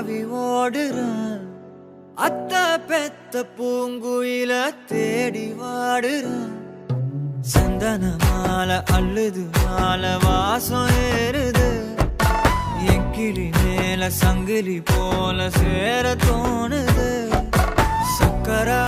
தாவி ஓடுறேன். அத்த பெத்த பூங்குயில தேடி வாடுறேன். சந்தன மாலை அள்ளுது மாலை வாசம் ஏறுது. என் கிளி மேல சங்கிலி போல சேர தோணுது. சக்கரா